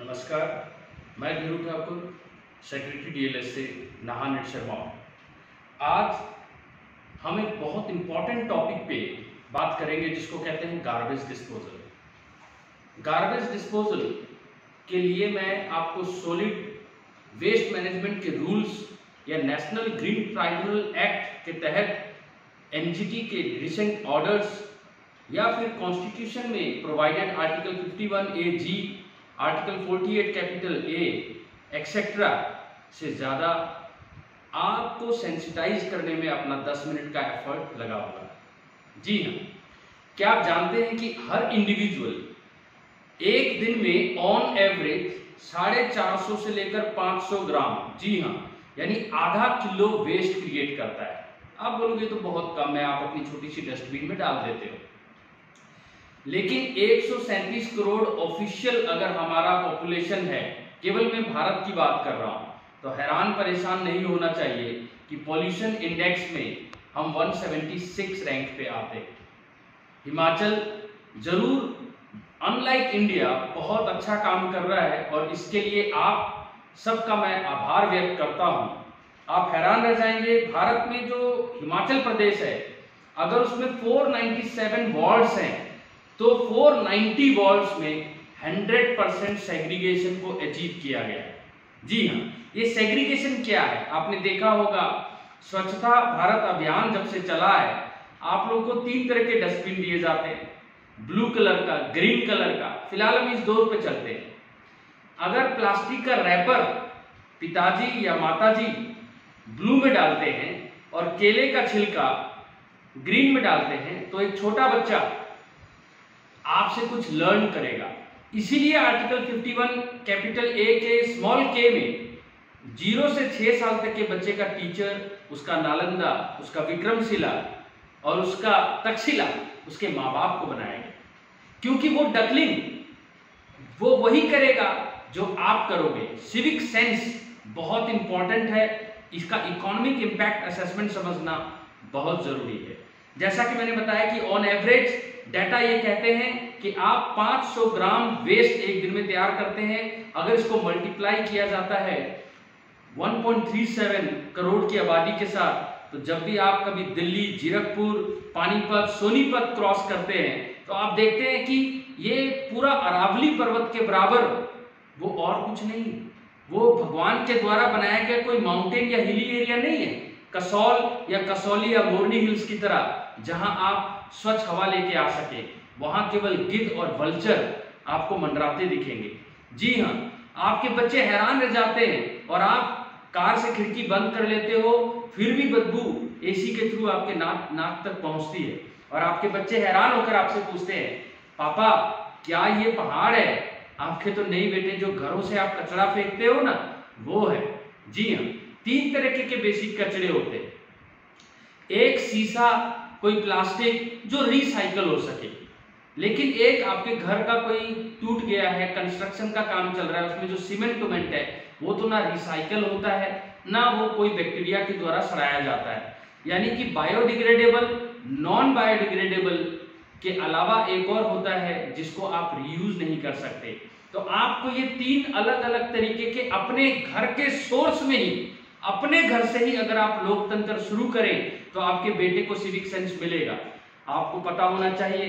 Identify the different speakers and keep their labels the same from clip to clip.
Speaker 1: नमस्कार, मैं Veeru Thakur, secretary DLS से नाहन शर्मा। आज हम एक बहुत इम्पॉर्टेंट टॉपिक पे बात करेंगे जिसको कहते हैं गार्बेज डिस्पोजल। गार्बेज डिस्पोजल के लिए मैं आपको सॉलिड वेस्ट मैनेजमेंट के रूल्स या नेशनल ग्रीन ट्राइब्यूनल एक्ट के तहत एनजीटी के रिसेंट ऑर्डर्स या फिर कॉन्स्टिट्यूशन में provided article 51A(g), article 48 capital A etcetera से ज़्यादा आपको सेंसिटाइज करने में अपना 10 मिनट का एफर्ट लगा होगा। जी हाँ, क्या आप जानते हैं कि हर इंडिविजुअल एक दिन में ऑन एवरेज 450 से लेकर 500 ग्राम, जी हाँ, यानी आधा किलो वेस्ट क्रिएट करता है। आप बोलोगे तो बहुत कम है, आप अपनी छोटी सी डस्टबिन में डाल देते हो, लेकिन 137 करोड़ ऑफिशियल अगर हमारा पॉपुलेशन है, केवल मैं भारत की बात कर रहा हूं, तो हैरान परेशान नहीं होना चाहिए कि पॉल्यूशन इंडेक्स में हम 176 रैंक पे आते हैं। हिमाचल जरूर अनलाइक इंडिया बहुत अच्छा काम कर रहा है और इसके लिए आप सबका मैं आभार व्यक्त करता हूं। आप हैरान रह जाएंगे, भारत में जो हिमाचल प्रदेश है, अगर उसमें 497 वार्ड्स हैं तो 490 वार्ड्स में 100% सेग्रीगेशन को अचीव किया गया है। जी हाँ, ये सेग्रीगेशन क्या है? आपने देखा होगा, स्वच्छता भारत अभियान जब से चला है, आप लोगों को 3 तरह के डस्टबिन दिए जाते हैं, ब्लू कलर का, ग्रीन कलर का। फिलहाल हम इस दौर पे चलते हैं। अगर प्लास्टिक का रैपर पिताजी या माताजी ब्लू में डालते हैं और केले का छिलका ग्रीन में डालते हैं, तो एक छोटा बच्चा आपसे कुछ लर्न करेगा। इसीलिए आर्टिकल 51 कैपिटल A के स्मॉल k में 0 से 6 साल तक के बच्चे का टीचर, उसका नालंदा, उसका विक्रमशिला और उसका तक्षशिला उसके माँ बाप को बनाया गया, क्योंकि वो डकलिंग वो वही करेगा जो आप करोगे। सिविक सेंस बहुत इंपॉर्टेंट है, इसका इकोनॉमिक इम्पैक्ट असेसमेंट समझना बहुत जरूरी है। जैसा कि मैंने बताया कि ऑन एवरेज डाटा ये कहते हैं कि आप 500 ग्राम वेस्ट एक दिन में तैयार करते हैं। अगर इसको मल्टीप्लाई किया जाता है 1.37 करोड़ की आबादी के साथ, तो जब भी आप कभी दिल्ली, जीरकपुर, पानीपत, सोनीपत क्रॉस करते हैं, तो आप देखते हैं कि ये पूरा अरावली पर्वत के बराबर, वो और कुछ नहीं, वो भगवान के द्वारा बनाया गया कोई माउंटेन या हिली एरिया नहीं है, कसौल या कसौली या मोरनी हिल्स की तरह, जहां आप स्वच्छ हवा लेके आ सके। वहां केवल गिद्ध और वल्चर आपको मंडराते दिखेंगे। जी हाँ, आपके बच्चे हैरान रह जाते हैं और आप कार से खिड़की बंद कर लेते हो, फिर भी बदबू एसी के थ्रू आपके नाक तक पहुंचती है और आपके बच्चे हैरान होकर आपसे पूछते हैं, पापा क्या ये पहाड़ है? आपके तो नहीं बेटे, जो घरों से आप कचरा फेंकते हो ना, वो है। जी हाँ, 3 तरह के बेसिक कचरे होते हैं। एक सीसा, कोई प्लास्टिक जो रिसाइकल हो सके, लेकिन एक आपके घर का कोई टूट गया है, कंस्ट्रक्शन का काम चल रहा है, उसमें जो सीमेंट है वो तो ना रिसाइकल होता है, ना वो कोई बैक्टीरिया के द्वारा सड़ाया जाता है। यानी कि बायोडिग्रेडेबल, नॉन बायोडिग्रेडेबल के अलावा एक और होता है जिसको आप रीयूज नहीं कर सकते। तो आपको ये 3 अलग अलग तरीके के अपने घर के सोर्स में ही, अपने घर से ही अगर आप लोकतंत्र शुरू करें, तो आपके बेटे को सिविक सेंस मिलेगा। आपको पता होना चाहिए,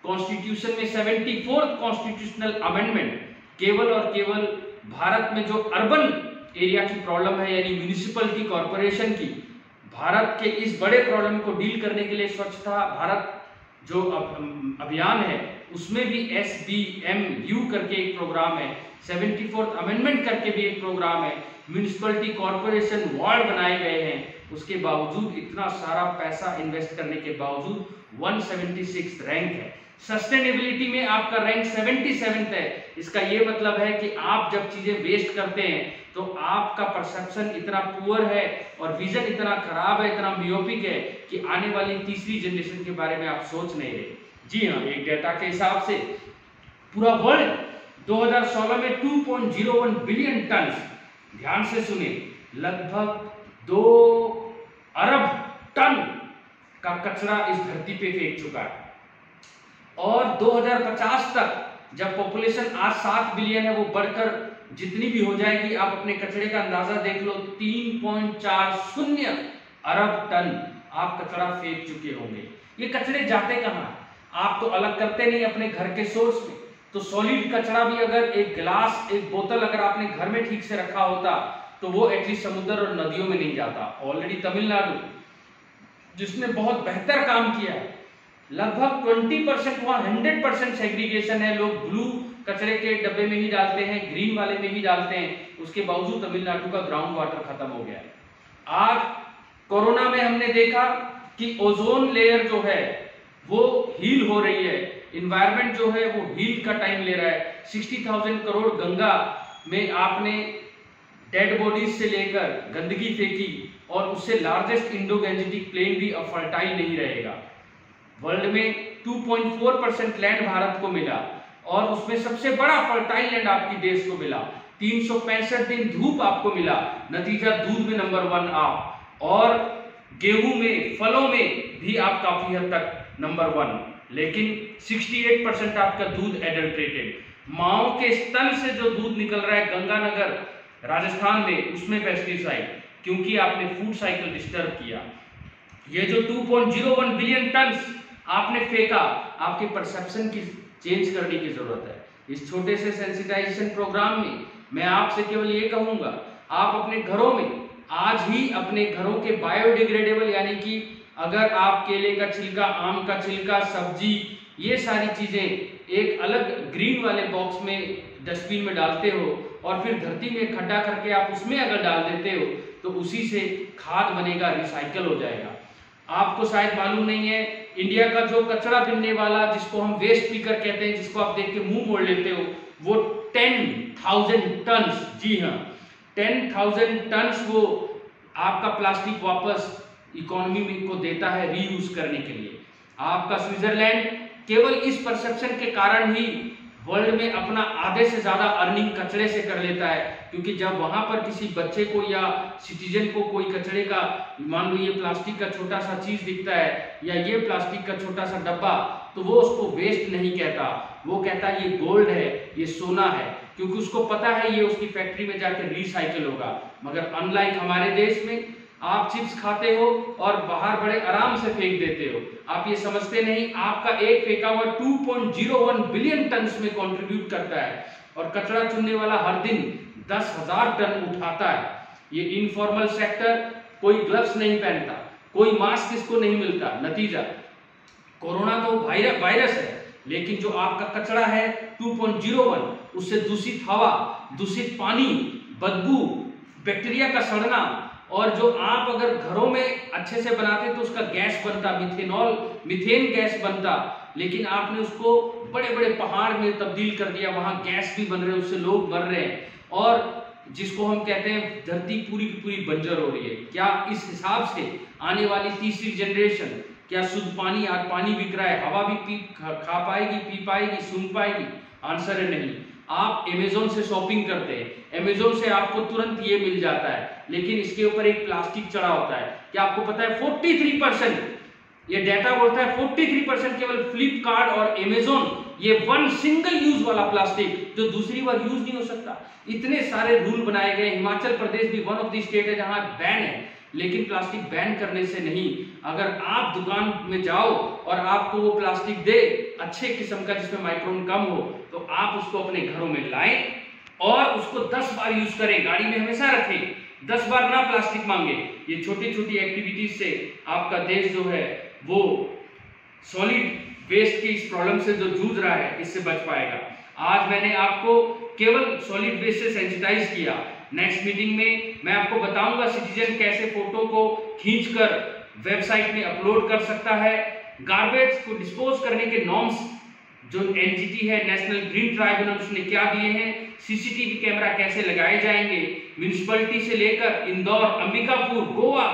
Speaker 1: कॉन्स्टिट्यूशन में 74th कॉन्स्टिट्यूशनल अमेंडमेंट केवल और केवल भारत में जो अर्बन एरिया की प्रॉब्लम है, यानी म्यूनिसिपलिटी कॉर्पोरेशन की, भारत के इस बड़े प्रॉब्लम को डील करने के लिए स्वच्छता भारत जो अभियान है, उसमें भी SBMU करके एक प्रोग्राम है, 74th अमेंडमेंट करके भी एक प्रोग्राम है, म्यूनिसिपलिटी कॉर्पोरेशन वार्ड बनाए गए हैं। उसके बावजूद, इतना सारा पैसा इन्वेस्ट करने के बावजूद 176 रैंक है। सस्टेनेबिलिटी में आपका रैंक 77 है। इसका ये मतलब है कि आप जब चीजें वेस्ट करते हैं तो आपका परसेप्शन इतना पुअर है और विजन इतना खराब है, इतना मियोपिक है कि आने वाली तीसरी जनरेशन के बारे में आप सोच नहीं रहे। जी हाँ, एक डेटा के हिसाब से पूरा वर्ल्ड 2016 में 2.01 बिलियन टन, ध्यान से सुने, लगभग 2 अरब टन का कचरा इस धरती पे फेंक चुका है और 2050 तक जब पॉपुलेशन आज 7 बिलियन है, वो बढ़कर जितनी भी हो जाएगी, आप अपने कचरे का अंदाजा देख लो, 3.40 अरब टन आप कचरा फेंक चुके होंगे। ये कचरे जाते कहाँ? आप तो अलग करते नहीं अपने घर के सोर्स में। तो सॉलिड कचरा भी अगर एक गिलास, एक बोतल अगर आपने घर में ठीक से रखा होता तो वो एटलीस्ट समुद्र और नदियों में नहीं जाता। ऑलरेडी तमिलनाडु, जिसने बहुत बेहतर काम किया है, लगभग 20%, वहाँ 100% सेग्रीगेशन है। लोग ब्लू कचरे के डब्बे में ही डालते हैं, ग्रीन वाले में ही डालते हैं। उसके बावजूद तमिलनाडु का ग्राउंड वाटर खत्म हो गया है। आज कोरोना में हमने देखा कि ओजोन लेयर जो है वो हील हो रही है, इन्वायरमेंट जो है वो हील का टाइम ले रहा है। 60,000 करोड़ गंगा में आपने डेड बॉडीज से लेकर गंदगी फेंकी और उससे लार्जेस्ट इंडो गैंजेटिक प्लेन भी अब फर्टाइल नहीं रहेगा। वर्ल्ड में 2.4% लैंड भारत को मिला और उसमें सबसे बड़ा फर्टाइल लैंड आपकी देश को मिला। 365 दिन धूप आपको मिला, नतीजा दूध में नंबर 1 आप, और गेहूं में, फलों में भी आप काफी हद तक नंबर 1, लेकिन 68% आपका दूध एडल्ट्रेटेड। माओ के स्तन से जो दूध निकल रहा है गंगानगर राजस्थान में, उसमें पेस्टिसाइड, क्योंकि आपने फूड साइकिल डिस्टर्ब किया। ये जो 2.01 बिलियन टन आपने फेंका, आपके परसेप्शन की चेंज करने की जरूरत है। इस छोटे से सेंसिटाइजेशन प्रोग्राम में मैं आपसे केवल ये कहूंगा, आप अपने घरों में आज ही अपने घरों के बायोडिग्रेडेबल, यानी कि अगर आप केले का छिलका, आम का छिलका, सब्जी, ये सारी चीजें एक अलग ग्रीन वाले बॉक्स में डस्टबिन में डालते हो और फिर धरती में खड्डा करके आप उसमें अगर डाल देते हो तो उसी से खाद बनेगा, रिसाइकल हो जाएगा। आपको शायद मालूम नहीं है, इंडिया का जो कचरा बिनने वाला, जिसको हम वेस्ट पिकर कहते हैं, जिसको आप देख के मुंह मोड़ लेते हो, वो 10,000 टन, जी हाँ 10,000 टन वो आपका प्लास्टिक वापस इकोनॉमी में को देता है रीयूज करने के लिए। आपका स्विट्जरलैंड केवल इस परसेप्शन के कारण ही वर्ल्ड में अपना आधे से ज्यादा अर्निंग कचरे से कर लेता है, क्योंकि जब वहां पर किसी बच्चे को या सिटीजन को कोई कचरे का, मान लो ये प्लास्टिक का छोटा सा चीज दिखता है या ये प्लास्टिक का छोटा सा डब्बा, तो वो उसको वेस्ट नहीं कहता, वो कहता है ये गोल्ड है, ये सोना है, क्योंकि उसको पता है ये उसकी फैक्ट्री में जाकर रिसाइकल होगा। मगर अनलाइक हमारे देश में, आप चिप्स खाते हो और बाहर बड़े आराम से फेंक देते हो। आप ये समझते नहीं, आपका एक फेंका हुआ 2.01 बिलियन टन में कंट्रीब्यूट करता है, और कचरा चुनने वाला हर दिन 10,000 टन उठाता है। ये इनफॉर्मल सेक्टर कोई ग्लव्स नहीं पहनता, कोई मास्क इसको नहीं मिलता। नतीजा, कोरोना तो वायरस है, लेकिन जो आपका कचरा है 2.01, उससे दूषित हवा, दूषित पानी, बदबू, बैक्टीरिया का सड़ना, और जो आप अगर घरों में अच्छे से बनाते तो उसका गैस बनता, मीथेन गैस बनता, लेकिन आपने उसको बड़े बड़े पहाड़ में तब्दील कर दिया, वहां गैस भी बन रहे हैं, उससे लोग मर रहे हैं, और जिसको हम कहते हैं धरती पूरी की पूरी बंजर हो रही है। क्या इस हिसाब से आने वाली तीसरी जनरेशन क्या शुद्ध पानी, आज पानी बिक रहा है, हवा भी खा पाएगी, पी पाएगी, सूंघ पाएगी? आंसर है नहीं। आप अमेज़न से शॉपिंग करते हैं, अमेज़न से आपको तुरंत ये मिल जाता है, लेकिन इसके ऊपर एक प्लास्टिक चढ़ा होता है। क्या आपको पता है 43%, ये डाटा बोलता है 43% केवल फ्लिपकार्ट और अमेज़न, ये 1 सिंगल यूज वाला प्लास्टिक जो दूसरी बार यूज नहीं हो सकता। इतने सारे रूल बनाए गए। हिमाचल प्रदेश भी वन ऑफ द स्टेट है जहां बैन है, लेकिन प्लास्टिक बैन करने से नहीं। अगर आप दुकान में जाओ और आपको वो प्लास्टिक दे अच्छे किस्म का जिसमें माइक्रोन कम हो, तो आप उसको अपने घरों में लाएं और उसको 10 बार यूज करें, गाड़ी में हमेशा रखें, 10 बार ना प्लास्टिक मांगे। ये छोटी छोटी एक्टिविटीज से आपका देश जो है वो सॉलिड वेस्ट की इस प्रॉब्लम से जो जूझ रहा है, इससे बच पाएगा। आज मैंने आपको केवल सॉलिड वेस्ट से सेंसिटाइज किया। नेक्स्ट मीटिंग में मैं आपको बताऊंगा सिटीजन कैसे फोटो को खींचकर वेबसाइट में अपलोड कर सकता है। गार्बेज को डिस्पोज करने के नॉर्म्स जो एनजीटी है, नेशनल ग्रीन ट्राइब्यूनल, उसने क्या दिए हैं, सीसीटीवी कैमरा कैसे लगाए जाएंगे, म्यूनिसिपैलिटी से लेकर इंदौर, अंबिकापुर, गोवा,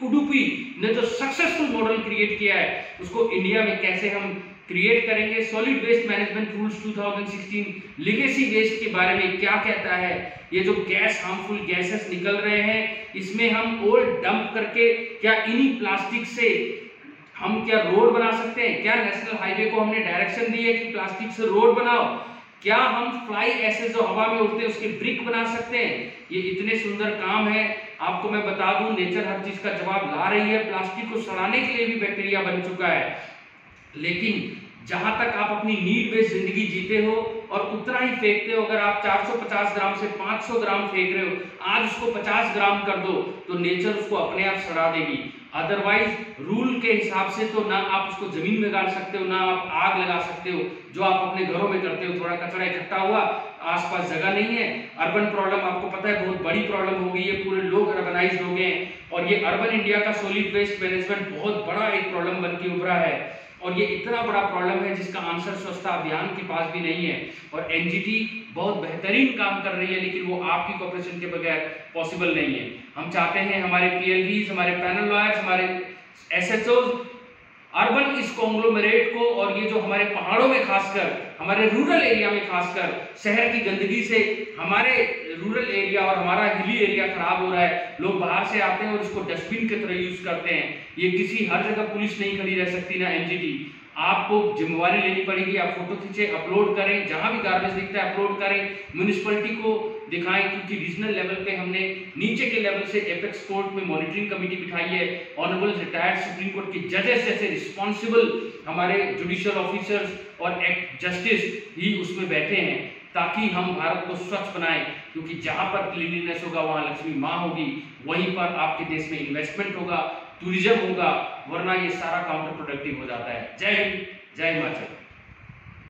Speaker 1: उडुपी ने जो सक्सेसफुल मॉडल क्रिएट किया है उसको इंडिया में कैसे हम क्रिएट करेंगे। Solid waste management rules 2016 legacy waste के बारे में क्या कहता है, ये जो गैस, हार्मफुल गैसेस निकल रहे हैं, इसमें हम ओल्ड डंप करके क्या इन्हीं प्लास्टिक से हम क्या रोड बना सकते हैं? क्या नेशनल हाईवे को हमने डायरेक्शन दी है कि प्लास्टिक से रोड बनाओ? क्या हम फ्लाई ऐसे जो हवा में उड़ते हैं उसके ब्रिक बना सकते हैं? ये इतने सुंदर काम है। आपको मैं बता दूं, नेचर हर चीज का जवाब ला रही है। प्लास्टिक को सड़ाने के लिए भी बैक्टीरिया बन चुका है, लेकिन जहां तक आप अपनी नीड बेस्ड जिंदगी जीते हो और उतना ही फेंकते हो, अगर आप 450 ग्राम से 500 ग्राम फेंक रहे हो, आज उसको 50 ग्राम कर दो तो नेचर उसको अपने आप सड़ा देगी। अदरवाइज रूल के हिसाब से तो ना आप उसको जमीन में गाड़ सकते हो, ना आप आग लगा सकते हो, जो आप अपने घरों में करते हो। थोड़ा कचरा इकट्ठा हुआ, आसपास जगह नहीं है, अर्बन प्रॉब्लम आपको पता है बहुत बड़ी प्रॉब्लम हो गई है, पूरे लोग अर्बनाइज्ड हो गए हैं और ये अर्बन इंडिया का सॉलिड वेस्ट मैनेजमेंट बहुत बड़ा एक प्रॉब्लम बन के उभरा है। और ये इतना बड़ा प्रॉब्लम है जिसका आंसर स्वच्छता अभियान के पास भी नहीं है। और एनजीटी बहुत बेहतरीन काम कर रही है, लेकिन वो आपकी कोऑपरेशन के बगैर पॉसिबल नहीं है। हम चाहते हैं हमारे पीएलवीज, हमारे पैनल लॉयर्स, हमारे एसएचओज अर्बन इस कॉन्ग्लोमेरेट को, और ये जो हमारे पहाड़ों में खासकर, हमारे रूरल एरिया में खासकर, शहर की गंदगी से हमारे रूरल एरिया और हमारा हिली एरिया खराब हो रहा है। लोग बाहर से आते हैं और इसको डस्टबिन की तरह यूज करते हैं। ये किसी हर जगह पुलिस नहीं खड़ी रह सकती ना एनजीटी, आपको जिम्मेवारी लेनी पड़ेगी। आप फोटो खींचे, अपलोड करें, जहां भी गार्बेज दिखता है अपलोड करें, म्यूनिसिपैलिटी को दिखाएं, क्योंकि रीजनल लेवल पे हमने नीचे के लेवल से एपेक्स कोर्ट में मॉनिटरिंग कमेटी बिठाई है। ऑनरेबल रिटायर्ड सुप्रीम कोर्ट के जजेस जैसे रिस्पॉन्सिबल हमारे जुडिशियल ऑफिसर्स और एक्ट जस्टिस ही उसमें बैठे हैं, ताकि हम भारत को स्वच्छ बनाएं। क्योंकि जहां पर क्लीनलीनेस होगा वहां लक्ष्मी माँ होगी, वहीं पर आपके देश में इन्वेस्टमेंट होगा, टूरिज्म होगा, वरना ये सारा काउंटर प्रोडक्टिव हो जाता है। जय हिंद, जय हिमाचल।